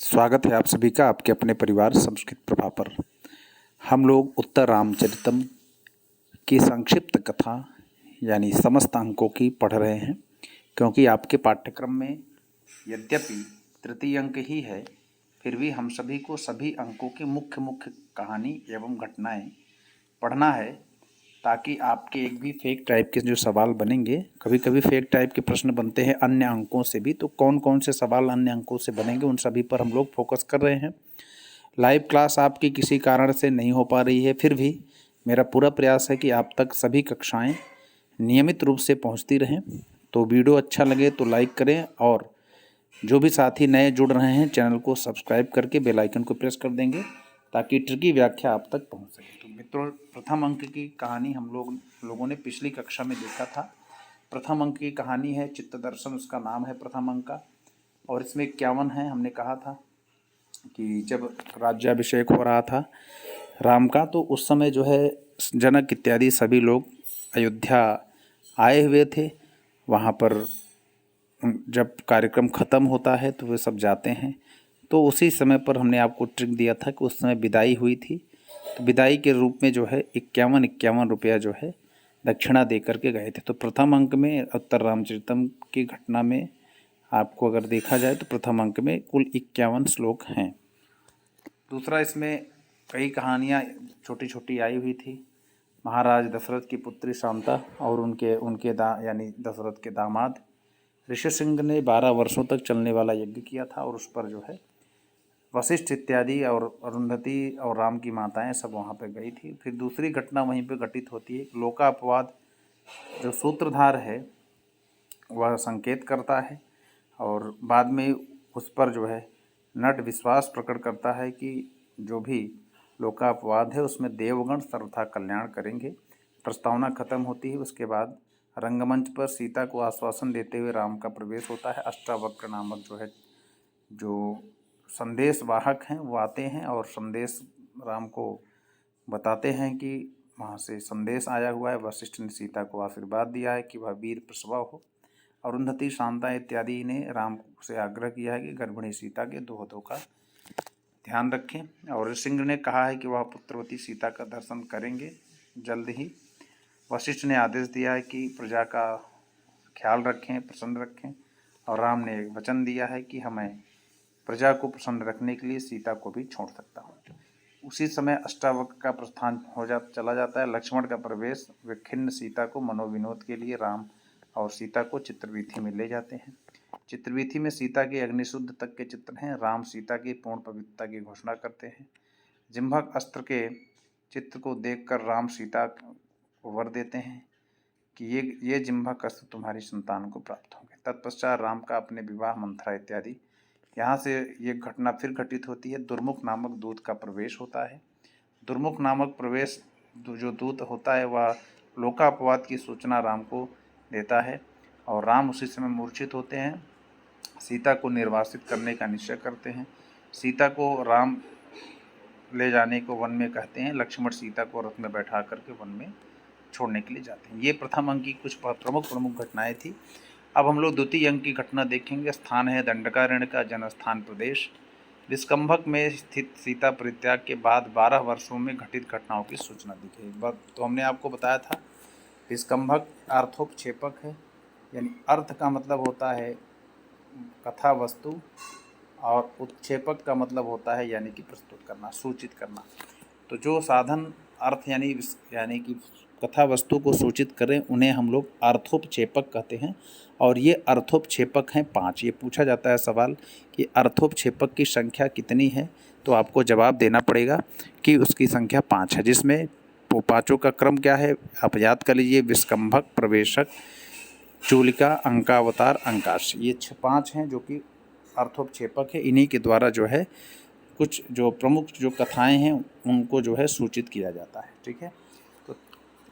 स्वागत है आप सभी का आपके अपने परिवार संस्कृत प्रभा पर। हम लोग उत्तर रामचरितम की संक्षिप्त कथा यानी समस्त अंकों की पढ़ रहे हैं, क्योंकि आपके पाठ्यक्रम में यद्यपि तृतीय अंक ही है, फिर भी हम सभी को सभी अंकों की मुख्य मुख्य कहानी एवं घटनाएं पढ़ना है, ताकि आपके एक भी फेक टाइप के जो सवाल बनेंगे, कभी कभी फेक टाइप के प्रश्न बनते हैं अन्य अंकों से भी, तो कौन कौन से सवाल अन्य अंकों से बनेंगे उन सभी पर हम लोग फोकस कर रहे हैं। लाइव क्लास आपकी किसी कारण से नहीं हो पा रही है, फिर भी मेरा पूरा प्रयास है कि आप तक सभी कक्षाएं नियमित रूप से पहुंचती रहें। तो वीडियो अच्छा लगे तो लाइक करें, और जो भी साथी नए जुड़ रहे हैं चैनल को सब्सक्राइब करके बेल आइकन को प्रेस कर देंगे, ताकि ट्रिकी व्याख्या आप तक पहुंच सके। तो मित्रों, प्रथम अंक की कहानी हम लोगों ने पिछली कक्षा में देखा था। प्रथम अंक की कहानी है चित्त दर्शन, उसका नाम है प्रथम अंक का, और इसमें 51 है। हमने कहा था कि जब राज्याभिषेक हो रहा था राम का, तो उस समय जो है जनक इत्यादि सभी लोग अयोध्या आए हुए थे। वहाँ पर जब कार्यक्रम ख़त्म होता है तो वे सब जाते हैं। तो उसी समय पर हमने आपको ट्रिक दिया था कि उस समय विदाई हुई थी, तो विदाई के रूप में जो है 51 रुपया जो है दक्षिणा दे करके गए थे। तो प्रथम अंक में उत्तर रामचरितम की घटना में आपको अगर देखा जाए तो प्रथम अंक में कुल 51 श्लोक हैं। दूसरा, इसमें कई कहानियाँ छोटी छोटी आई हुई थी। महाराज दशरथ की पुत्री शांता और उनके यानी दशरथ के दामाद ऋषि सिंह ने 12 वर्षों तक चलने वाला यज्ञ किया था, और उस पर जो है वशिष्ठ इत्यादि और अरुंधति और राम की माताएं सब वहाँ पे गई थी। फिर दूसरी घटना वहीं पे घटित होती है। लोकापवाद जो सूत्रधार है वह संकेत करता है, और बाद में उस पर जो है नट विश्वास प्रकट करता है कि जो भी लोकापवाद है उसमें देवगण सर्वथा कल्याण करेंगे। प्रस्तावना खत्म होती है। उसके बाद रंगमंच पर सीता को आश्वासन देते हुए राम का प्रवेश होता है। अष्टावक्र नामक जो संदेश वाहक हैं वो आते हैं और संदेश राम को बताते हैं कि वहाँ से संदेश आया हुआ है। वशिष्ठ ने सीता को आशीर्वाद दिया है कि वह वीर प्रसवा हो। अरुंधति, शांता इत्यादि ने राम से आग्रह किया है कि गर्भिणी सीता के दोहदों का ध्यान रखें, और सिंह ने कहा है कि वह पुत्रवती सीता का दर्शन करेंगे जल्द ही। वशिष्ठ ने आदेश दिया है कि प्रजा का ख्याल रखें, प्रसन्न रखें, और राम ने एक वचन दिया है कि हमें प्रजा को प्रसन्न रखने के लिए सीता को भी छोड़ सकता हूँ। उसी समय अष्टावक्र का प्रस्थान चला जाता है। लक्ष्मण का प्रवेश, वे खिन्न सीता को मनोविनोद के लिए राम और सीता को चित्रवीथी में ले जाते हैं। चित्रवीथी में सीता के अग्निशुद्ध तक के चित्र हैं। राम सीता की पूर्ण पवित्रता की घोषणा करते हैं। जिम्भक अस्त्र के चित्र को देखकर राम सीता को वर देते हैं कि ये जिम्भक अस्त्र तुम्हारी संतान को प्राप्त होंगे। तत्पश्चात राम का अपने विवाह, मंथरा इत्यादि। यहाँ से ये घटना फिर घटित होती है। दुर्मुख नामक दूत का प्रवेश होता है। दुर्मुख नामक प्रवेश जो दूत होता है वह लोकापवाद की सूचना राम को देता है, और राम उसी समय मूर्छित होते हैं। सीता को निर्वासित करने का निश्चय करते हैं। सीता को राम ले जाने को वन में कहते हैं। लक्ष्मण सीता को रथ में बैठा करके वन में छोड़ने के लिए जाते हैं। ये प्रथम अंक की कुछ प्रमुख घटनाएं थी। अब हम लोग द्वितीय अंक की घटना देखेंगे। स्थान है दंडकारण्य का, जनस्थान प्रदेश। विस्कंभक में स्थित सीता परित्याग के बाद 12 वर्षों में घटित घटनाओं की सूचना दी गई। तो हमने आपको बताया था विस्कंभक अर्थोपक्षेपक है, यानी अर्थ का मतलब होता है कथा वस्तु, और उत्क्षेपक का मतलब होता है यानी कि प्रस्तुत करना, सूचित करना। तो जो साधन अर्थ यानी कि कथा वस्तु को सूचित करें उन्हें हम लोग अर्थोपक्षेपक कहते हैं, और ये अर्थोपक्षेपक हैं 5। ये पूछा जाता है सवाल कि अर्थोपक्षेपक की संख्या कितनी है, तो आपको जवाब देना पड़ेगा कि उसकी संख्या 5 है। जिसमें वो पाँचों का क्रम क्या है आप याद कर लीजिए। विस्कंभक, प्रवेशक, चूलिका, अंकावतार, अंकाश, ये 5 हैं जो कि अर्थोपक्षेपक है। इन्हीं के द्वारा जो है कुछ जो प्रमुख जो कथाएं हैं उनको जो है सूचित किया जाता है। ठीक है, तो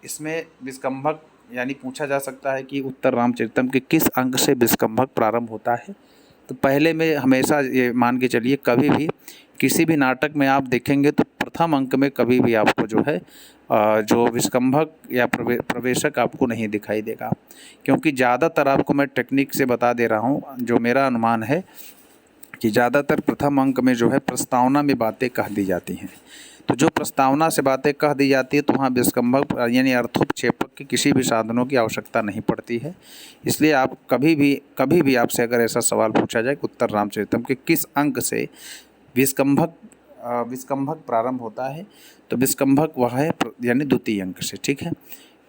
इसमें विस्कंभक यानी पूछा जा सकता है कि उत्तर रामचरितम के किस अंक से विस्कंभक प्रारंभ होता है। तो पहले में हमेशा ये मान के चलिए, कभी भी किसी भी नाटक में आप देखेंगे तो प्रथम अंक में कभी भी आपको जो है जो विस्कंभक या प्रवेशक आपको नहीं दिखाई देगा, क्योंकि ज़्यादातर आपको मैं टेक्निक से बता दे रहा हूँ। जो मेरा अनुमान है कि ज़्यादातर प्रथम अंक में जो है प्रस्तावना में बातें कह दी जाती हैं। तो जो प्रस्तावना से बातें कह दी जाती है तो वहाँ विस्कम्भक यानी अर्थोपक्षेपक के किसी भी साधनों की आवश्यकता नहीं पड़ती है। इसलिए आप कभी भी आपसे अगर ऐसा सवाल पूछा जाए कि उत्तर रामचरितम के किस अंक से विस्कम्भक प्रारंभ होता है, तो विस्कम्भक वह है यानी द्वितीय अंक से। ठीक है,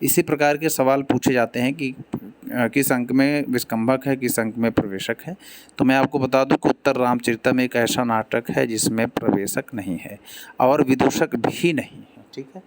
इसी प्रकार के सवाल पूछे जाते हैं कि किस अंक में विस्कम्भक है, किस अंक में प्रवेशक है। तो मैं आपको बता दूं कि उत्तर रामचरितम एक ऐसा नाटक है जिसमें प्रवेशक नहीं है और विदूषक भी नहीं है। ठीक है,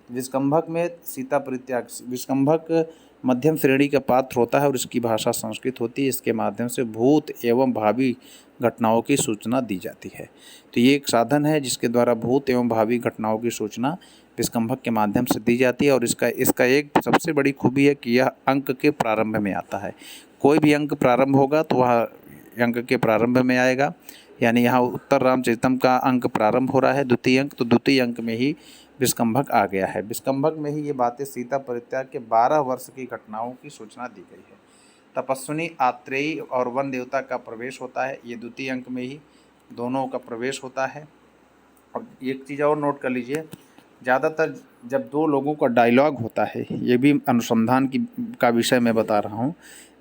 विस्कम्भक में सीता परित्याग, विस्कम्भक मध्यम श्रेणी का पात्र होता है और इसकी भाषा संस्कृत होती है। इसके माध्यम से भूत एवं भावी घटनाओं की सूचना दी जाती है। तो ये एक साधन है जिसके द्वारा भूत एवं भावी घटनाओं की सूचना विस्कम्भक के माध्यम से दी जाती है। और इसका एक सबसे बड़ी खूबी है कि यह अंक के प्रारंभ में आता है। कोई भी अंक प्रारंभ होगा तो वह अंक के प्रारंभ में आएगा। यानी यहाँ उत्तर रामचरितम का अंक प्रारंभ हो रहा है द्वितीय अंक, तो द्वितीय अंक में ही विस्कम्भक आ गया है। विस्कम्भक में ही ये बातें सीता परित्याग के 12 वर्ष की घटनाओं की सूचना दी गई है। तपस्विनी, आत्रेयी और वन देवता का प्रवेश होता है, ये द्वितीय अंक में ही दोनों का प्रवेश होता है। और एक चीज़ और नोट कर लीजिए, ज़्यादातर जब दो लोगों का डायलॉग होता है, ये भी अनुसंधान का विषय मैं बता रहा हूँ,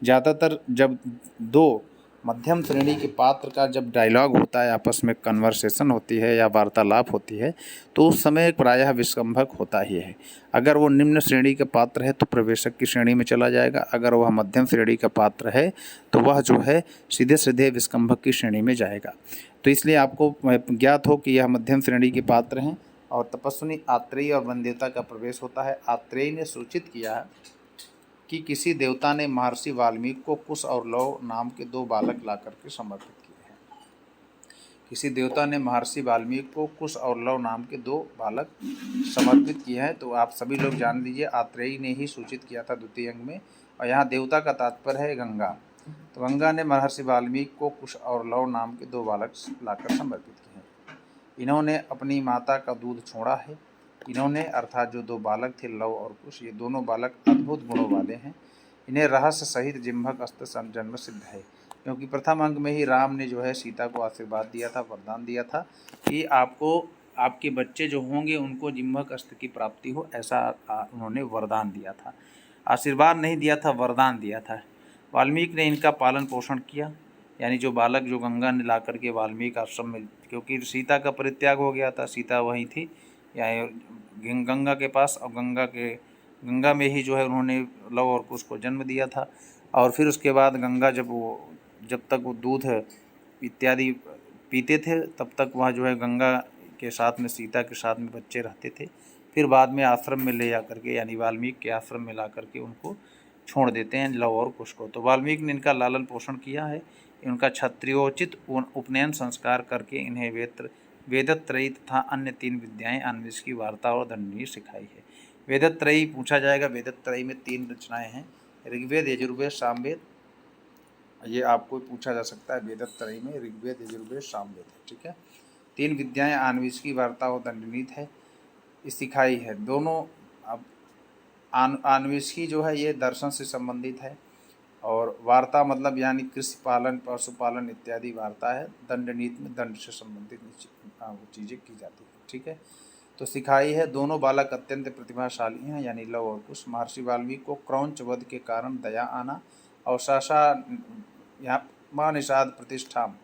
ज़्यादातर जब दो मध्यम श्रेणी के पात्र का जब डायलॉग होता है, आपस में कन्वर्सेशन होती है या वार्तालाप होती है, तो उस समय प्रायः विस्कम्भक होता ही है। अगर वो निम्न श्रेणी का पात्र है तो प्रवेशक की श्रेणी में चला जाएगा, अगर वह मध्यम श्रेणी का पात्र है तो वह जो है सीधे सीधे विस्कम्भक की श्रेणी में जाएगा। तो इसलिए आपको ज्ञात हो कि यह मध्यम श्रेणी के पात्र हैं। और तपस्विनी, आत्रेयी और वन देवता का प्रवेश होता है। आत्रेयी ने सूचित किया कि किसी देवता ने महर्षि वाल्मीकि को कुश और लव नाम के 2 बालक ला करके समर्पित किए हैं। किसी देवता ने महर्षि वाल्मीकि को कुश और लव नाम के 2 बालक समर्पित किए हैं। तो आप सभी लोग जान लीजिए, आत्रेयी ने ही सूचित किया था द्वितीय अंग में। और यहाँ देवता का तात्पर्य है गंगा। तो गंगा ने महर्षि वाल्मीकि को कुश और लव नाम के 2 बालक लाकर समर्पित किए हैं। इन्होंने अपनी माता का दूध छोड़ा है। इन्होंने अर्थात जो 2 बालक थे लव और कुश, ये दोनों बालक अद्भुत गुणों वाले हैं। इन्हें रहस्य सहित जिह्वक अस्त्र जन्म सिद्ध है, क्योंकि प्रथम अंग में ही राम ने जो है सीता को आशीर्वाद दिया था, वरदान दिया था कि आपको आपके बच्चे जो होंगे उनको जिह्वक अस्त्र की प्राप्ति हो, ऐसा उन्होंने वरदान दिया था। आशीर्वाद नहीं दिया था, वरदान दिया था। वाल्मीकि ने इनका पालन पोषण किया, यानी जो बालक जो गंगा ने ला करके वाल्मीकि आश्रम में, क्योंकि सीता का परित्याग हो गया था, सीता वहीं थी या गंगा के पास, और गंगा में ही जो है उन्होंने लव और कुश को जन्म दिया था। और फिर उसके बाद गंगा जब तक वो दूध इत्यादि पीते थे तब तक वहाँ जो है गंगा के साथ में, सीता के साथ में बच्चे रहते थे। फिर बाद में आश्रम में ले जा करके, यानी वाल्मीकि के आश्रम में ला करके उनको छोड़ देते हैं लव और कुश को। तो वाल्मीकि ने इनका लालन पोषण किया है। इनका क्षत्रियोचित उपनयन संस्कार करके इन्हें वेदत्रयी तथा अन्य 3 विद्याएं, अन्वेषकी, वार्ता और दंडनीय सिखाई है। वेदत्रयी पूछा जाएगा, वेदत्रयी में 3 रचनाएं हैं, ऋग्वेद, यजुर्वेद, सामवेद। ये आपको पूछा जा सकता है, वेदत्रयी में ऋग्वेद, यजुर्वेद, सामवेद है। ठीक है, 3 विद्याएं अन्वेषकी, वार्ता और दंडनीय है, सिखाई है। दोनों अब अन्वेषकी जो है ये दर्शन से संबंधित है, और वार्ता मतलब यानी कृषि पालन, पशुपालन इत्यादि वार्ता है। दंड नीति में दंड से संबंधित चीज़ें की जाती है। ठीक है, तो सिखाई है। दोनों बालक अत्यंत प्रतिभाशाली हैं, यानी लव और कुश। महर्षि वाल्मीकि को क्रौंच वध के कारण दया आना और साशा यहाँ माँ निषाद प्रतिष्ठाम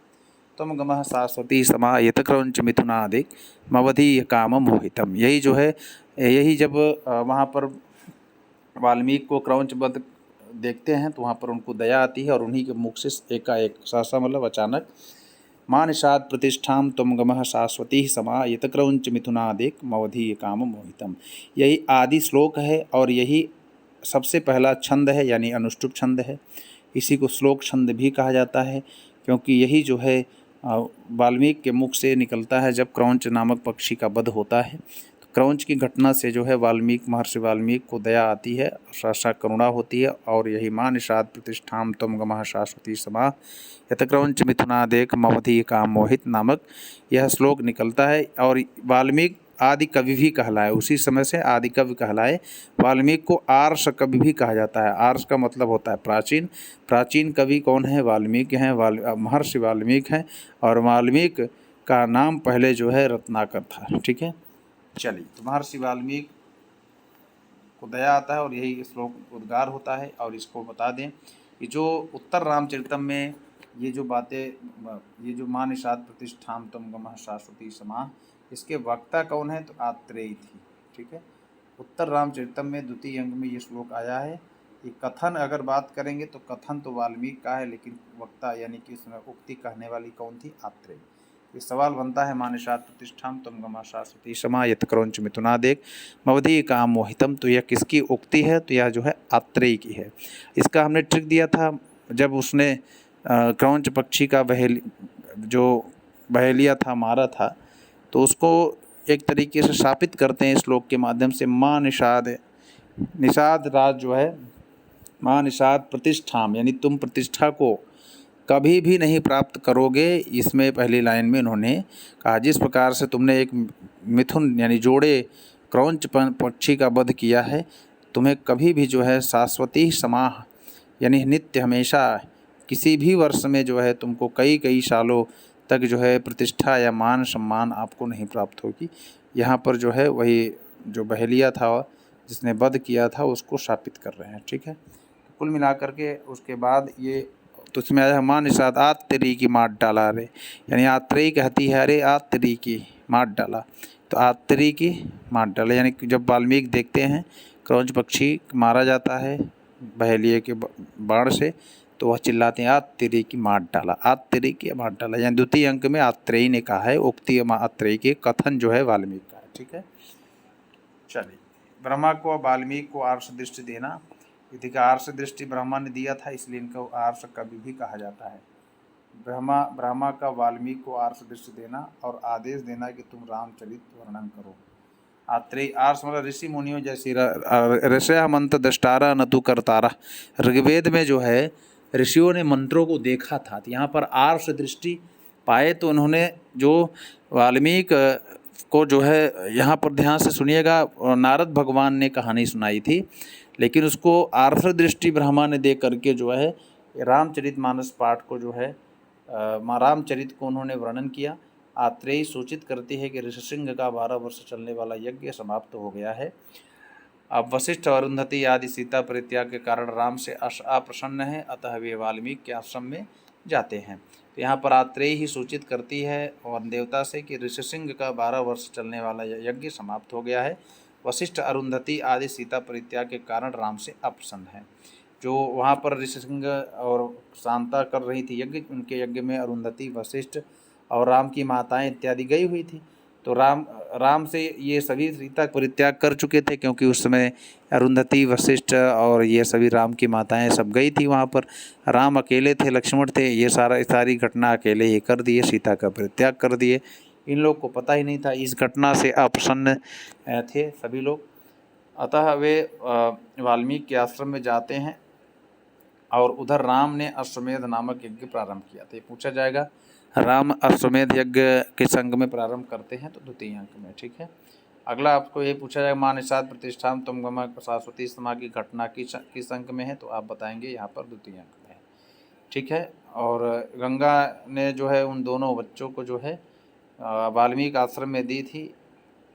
तुम गमः सरस्वती समा यत क्रौंच मिथुनादिक मवधि काम मोहितम। यही जो है, यही जब वहाँ पर वाल्मीकि को क्रौंच वध देखते हैं तो वहाँ पर उनको दया आती है, और उन्हीं के मुख से एकाएक, सहसा मतलब अचानक, माँ निषाद प्रतिष्ठाम तुम गमः सरस्वती समा यत क्रौंच मिथुनादिक मवधि काम मोहितम। यही आदि श्लोक है और यही सबसे पहला छंद है, यानी अनुष्टुप छंद है। इसी को श्लोक छंद भी कहा जाता है, क्योंकि यही जो है वाल्मीकि के मुख से निकलता है जब क्रौंच नामक पक्षी का वध होता है। तो क्रौंच की घटना से जो है महर्षि वाल्मीकि को दया आती है, साक्षात करुणा होती है, और यही माँ निषाद प्रतिष्ठाम तुम गमः सरस्वती समा यत क्रौंच मिथुनादेक मवधि काम मोहित नामक यह श्लोक निकलता है। और वाल्मीकि आदि कवि भी कहलाए, उसी समय से आदि कवि कहलाए। वाल्मीकि को आर्ष कवि भी कहा जाता है। आर्ष का मतलब होता है प्राचीन। प्राचीन कवि कौन है? वाल्मीकि हैं, महर्षि वाल्मीकि हैं। और वाल्मीकि का नाम पहले जो है रत्नाकर था। ठीक है, चलिए, तो महर्षि वाल्मीकि को दया आता है और यही श्लोक उद्गार होता है। और इसको बता दें कि जो उत्तर रामचरितम में ये जो बातें, ये जो माँ निषाद प्रतिष्ठाम तम गमः शाश्वती समाः, इसके वक्ता कौन है? तो आत्रेयी थी। ठीक है, उत्तर रामचरितम में द्वितीय अंग में ये श्लोक आया है। ये कथन अगर बात करेंगे तो कथन तो वाल्मीकि का है, लेकिन वक्ता यानी कि इसमें उक्ति कहने वाली कौन थी? आत्रेयी। ये सवाल बनता है, माँ निषाद प्रतिष्ठाम तम गमः शाश्वती समाः यत् क्रौंच मिथुनादेक मवधि काम मोहितम, तो यह किसकी उक्ति है? तो यह जो है आत्रेयी की है। इसका हमने ट्रिक दिया था जब उसने क्रौंच पक्षी का बहेलिया था, मारा था, तो उसको एक तरीके से शापित करते हैं श्लोक के माध्यम से। माँ निषाद राज जो है, माँ निषाद प्रतिष्ठाम, यानी तुम प्रतिष्ठा को कभी भी नहीं प्राप्त करोगे। इसमें पहली लाइन में इन्होंने कहा, जिस प्रकार से तुमने एक मिथुन यानी जोड़े क्रौंच पक्षी का वध किया है, तुम्हें कभी भी जो है शाश्वती समाह यानी नित्य हमेशा किसी भी वर्ष में जो है तुमको कई कई सालों तक जो है प्रतिष्ठा या मान सम्मान आपको नहीं प्राप्त होगी। यहाँ पर जो है वही जो बहेलिया था जिसने वध किया था उसको शापित कर रहे हैं। ठीक है, कुल मिलाकर के उसके बाद ये तो उसमें आया, माँ निषाद आत्रेयी की मार डाला रे, यानी आत्रेयी कहती है अरे आत्रेयी की मार डाला, तो आत्रेयी की मार डाला। यानी जब वाल्मीकि देखते हैं क्रौंच पक्षी मारा जाता है बहेलिए के बाण से, तो वह चिल्लाते हैं आत्रेयी की मार डाला, आत्रेयी की मार डाला। यानी द्वितीय अंक में आत्रेयी ने कहा है, उक्ति आत्रेयी के, कथन जो है वाल्मीकि का है। ठीक है, चलिए, ब्रह्मा को वाल्मीकि को आर्ष दृष्टि देना, यदि का आर्ष दृष्टि ब्रह्मा ने दिया था, इसलिए इनको आर्ष कवि भी कहा जाता है। ब्रह्मा का वाल्मीकि को आर्ष दृष्टि देना और आदेश देना कि तुम रामचरित वर्णन करो। आत्रेयी आर्ष मतलब ऋषि मुनियों जैसी ऋषय मंत्र दष्टारा न तु करतारा। ऋग्वेद में जो है ऋषियों ने मंत्रों को देखा था, तो यहाँ पर आर्ष दृष्टि पाए, तो उन्होंने जो वाल्मीकि को जो है, यहाँ पर ध्यान से सुनिएगा, नारद भगवान ने कहानी सुनाई थी, लेकिन उसको आर्ष दृष्टि ब्रह्मा ने दे करके जो है रामचरितमानस पाठ को जो है रामचरित को उन्होंने वर्णन किया। आत्रेयी सूचित करती है कि ऋषिसिंह का 12 वर्ष चलने वाला यज्ञ समाप्त हो गया है। अब वशिष्ठ और अरुंधति आदि सीता परित्याग के कारण राम से अप्रसन्न है, अतः वे वाल्मीकि के आश्रम में जाते हैं। तो यहाँ पर आत्रेयी ही सूचित करती है और देवता से कि ऋषिसिंह का 12 वर्ष चलने वाला यज्ञ समाप्त हो गया है। वशिष्ठ अरुंधति आदि सीता परित्याग के कारण राम से अप्रसन्न है। जो वहाँ पर ऋषिसिंह और शांता कर रही थी यज्ञ, उनके यज्ञ में अरुंधति, वशिष्ठ और राम की माताएं इत्यादि गई हुई थी। तो राम से ये सभी सीता परित्याग कर चुके थे, क्योंकि उस समय अरुंधति, वशिष्ठ और ये सभी राम की माताएं सब गई थी वहाँ पर। राम अकेले थे, लक्ष्मण थे, ये सारी घटना अकेले ही कर दिए, सीता का परित्याग कर दिए। इन लोग को पता ही नहीं था, इस घटना से अप्रसन्न थे सभी लोग। अतः वे वाल्मीकि के आश्रम में जाते हैं और उधर राम ने अश्वमेध नामक यज्ञ प्रारंभ किया। तो ये पूछा जाएगा, राम अश्वमेध यज्ञ के संग में प्रारंभ करते हैं, तो द्वितीय अंक में। ठीक है, अगला आपको ये पूछा जाएगा, माँ निषाद प्रतिष्ठान तुम गमः शाश्वती समाः की घटना किस अंक में है, तो आप बताएंगे यहाँ पर द्वितीय अंक में है। ठीक है, और गंगा ने जो है उन दोनों बच्चों को जो है वाल्मीकि आश्रम में दी थी।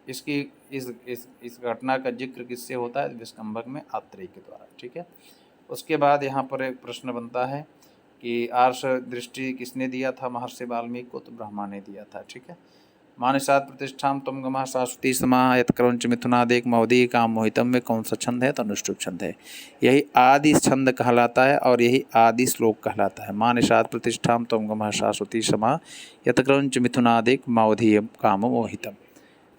इसकी इस घटना का जिक्र किससे होता है? विष्कंभक में आत्रेयी के द्वारा। ठीक है, उसके बाद यहाँ पर एक प्रश्न बनता है कि आर्ष दृष्टि किसने दिया था महर्षि वाल्मीकि को? तो ब्रह्मा ने दिया था। ठीक है, माँ निषाद प्रतिष्ठाम तुम गमः शाश्वती समाः यत् क्रौंच मिथुनादेक मवधि काम मोहितम में कौन सा छंद है? तो अनुष्टुप छंद है। यही आदि छंद कहलाता है और यही आदि श्लोक कहलाता है। माँ निषाद प्रतिष्ठाम तुम गमः शाश्वती समाः यत् क्रौंच मिथुनादेक मवधि काम मोहितम।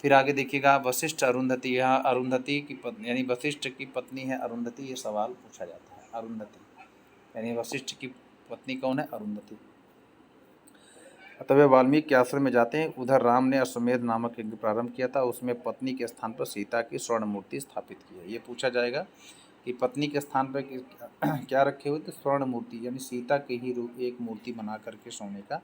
फिर आगे देखिएगा, वशिष्ठ अरुंधति, यहाँ अरुंधति की पत्नी यानी वशिष्ठ की पत्नी है अरुंधति, ये सवाल पूछा जाता है। अरुंधति यानी वशिष्ठ की पत्नी कौन है? अरुंधति। अतः वे वाल्मीकि के आश्रम में जाते हैं। उधर राम ने अश्वमेध नामक यज्ञ प्रारंभ किया था, उसमें पत्नी के स्थान पर सीता की स्वर्ण मूर्ति स्थापित की है। ये पूछा जाएगा कि पत्नी के स्थान पर क्या रखे हुए? तो स्वर्ण मूर्ति, यानी सीता के ही रूप एक मूर्ति बना करके सोने का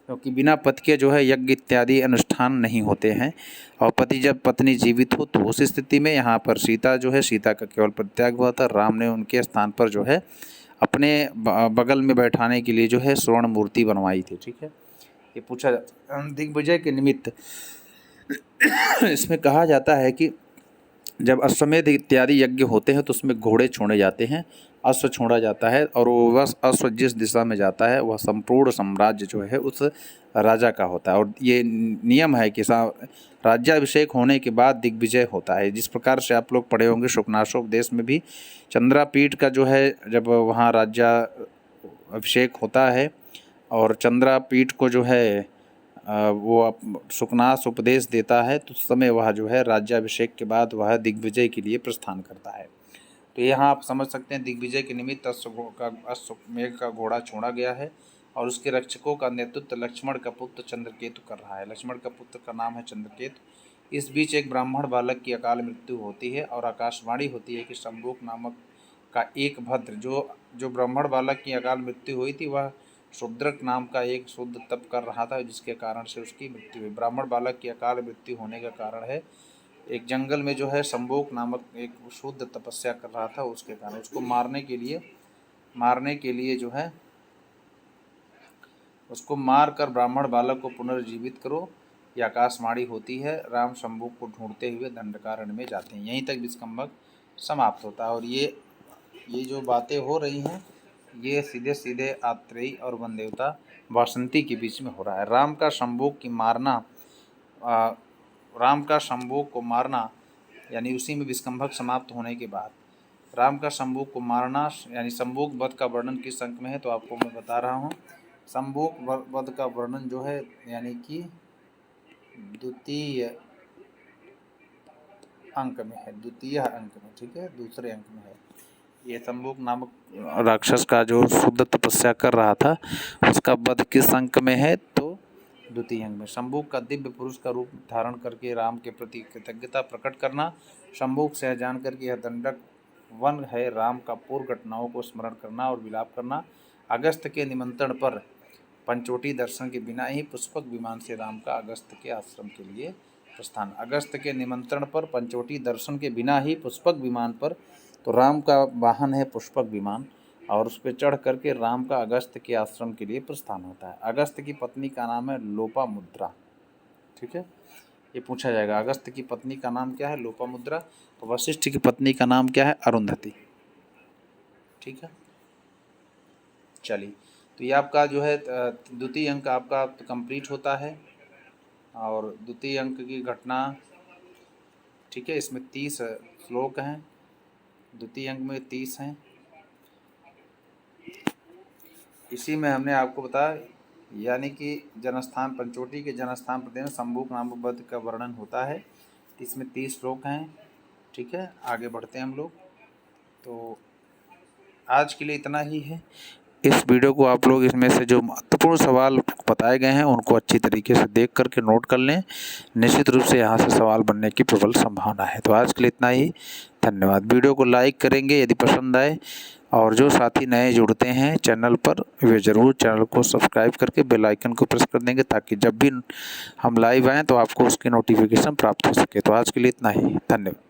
क्योंकि बिना पति के जो है यज्ञ इत्यादि अनुष्ठान नहीं होते हैं। और पति जब पत्नी जीवित हो तो उस स्थिति में यहाँ पर सीता जो है, सीता का केवल परित्याग हुआ था। राम ने उनके स्थान पर जो है अपने बगल में बैठाने के लिए जो है स्वर्ण मूर्ति बनवाई थी। ठीक है, ये पूछा दिग्विजय के निमित्त इसमें कहा जाता है कि जब अश्वमेध इत्यादि यज्ञ होते हैं तो उसमें घोड़े छोड़े जाते हैं, अश्व छोड़ा जाता है, और वो बस अश्व जिस दिशा में जाता है वह संपूर्ण साम्राज्य जो है उस राजा का होता है। और ये नियम है कि राज्याभिषेक होने के बाद दिग्विजय होता है। जिस प्रकार से आप लोग पढ़े होंगे शुकनाशोक देश में भी चंद्रापीठ का जो है, जब वहाँ राज्याभिषेक होता है और चंद्रापीठ को जो है वो सुकनास उपदेश देता है, तो उस समय वह जो है राज्याभिषेक के बाद वह दिग्विजय के लिए प्रस्थान करता है। तो यहाँ आप समझ सकते हैं दिग्विजय के निमित्त अश्वमेध का घोड़ा छोड़ा गया है और उसके रक्षकों का नेतृत्व लक्ष्मण का पुत्र चंद्रकेतु कर रहा है। लक्ष्मण का पुत्र का नाम है चंद्रकेतु। इस बीच एक ब्राह्मण बालक की अकाल मृत्यु होती है और आकाशवाणी होती है कि शंभुक नामक का एक भद्र जो ब्राह्मण बालक की अकाल मृत्यु हुई थी वह शूद्रक नाम का एक शुद्ध तप कर रहा था, जिसके कारण से उसकी मृत्यु हुई। ब्राह्मण बालक की अकाल मृत्यु होने का कारण है एक जंगल में जो है शंभुक नामक एक शुद्ध तपस्या कर रहा था, उसके कारण उसको मारने के लिए जो है उसको मार कर ब्राह्मण बालक को पुनर्जीवित करो, यह आकाशवाणी होती है। राम शंभुक को ढूंढते हुए दंडकारण्य में जाते हैं। यहीं तक विस्कंभक समाप्त होता है। और ये जो बातें हो रही हैं ये सीधे सीधे आत्रेयी और वनदेवता वासंती के बीच में हो रहा है। राम का शंभुक को मारना यानी उसी में विस्कंभक समाप्त होने के बाद राम का शंभुक को मारना यानी शंभुक वध का वर्णन किस अंक में है, तो आपको मैं बता रहा हूँ। शंभुक वध का वर्णन जो है यानी कि द्वितीय अंक में है, ठीक है, दूसरे अंक में है। ये शंभुक नामक राक्षस का जो शुद्ध तपस्या कर रहा था उसका वध किस अंक में है, तो द्वितीय अंक में। शंभुक का दिव्य पुरुष का रूप धारण करके राम के प्रति कृतज्ञता प्रकट करना, शंभुक से जान करके यह दंडक वन है, राम का पूर्व घटनाओं को स्मरण करना और विलाप करना। अगस्त के निमंत्रण पर पंचवटी दर्शन के बिना ही पुष्पक विमान से राम का अगस्त के आश्रम के लिए प्रस्थान। अगस्त के निमंत्रण पर पंचवटी दर्शन के बिना ही पुष्पक विमान पर, तो राम का वाहन है पुष्पक विमान और उस पर चढ़ करके राम का अगस्त के आश्रम के लिए प्रस्थान होता है। अगस्त की पत्नी का नाम है लोपामुद्रा। ठीक है, ये पूछा जाएगा अगस्त की पत्नी का नाम क्या है, लोपामुद्रा। तो वशिष्ठ की पत्नी का नाम क्या है, अरुंधति। ठीक है, चलिए, तो ये आपका जो है द्वितीय अंक आपका कंप्लीट होता है। और द्वितीय अंक की घटना, ठीक है, इसमें 30 श्लोक हैं, द्वितीय अंक में 30 हैं। इसी में हमने आपको बताया यानी कि जनस्थान पंचवटी के जनस्थान प्रदेश में शंभुक नामक वध का वर्णन होता है। इसमें 30 श्लोक हैं। ठीक है, आगे बढ़ते हैं हम लोग। तो आज के लिए इतना ही है। इस वीडियो को आप लोग इसमें से जो महत्वपूर्ण सवाल बताए गए हैं उनको अच्छी तरीके से देख करके नोट कर लें। निश्चित रूप से यहाँ से सवाल बनने की प्रबल संभावना है। तो आज के लिए इतना ही, धन्यवाद। वीडियो को लाइक करेंगे यदि पसंद आए, और जो साथी नए जुड़ते हैं चैनल पर वे ज़रूर चैनल को सब्सक्राइब करके बेल आइकन को प्रेस कर देंगे, ताकि जब भी हम लाइव आएँ तो आपको उसकी नोटिफिकेशन प्राप्त हो सके। तो आज के लिए इतना ही, धन्यवाद।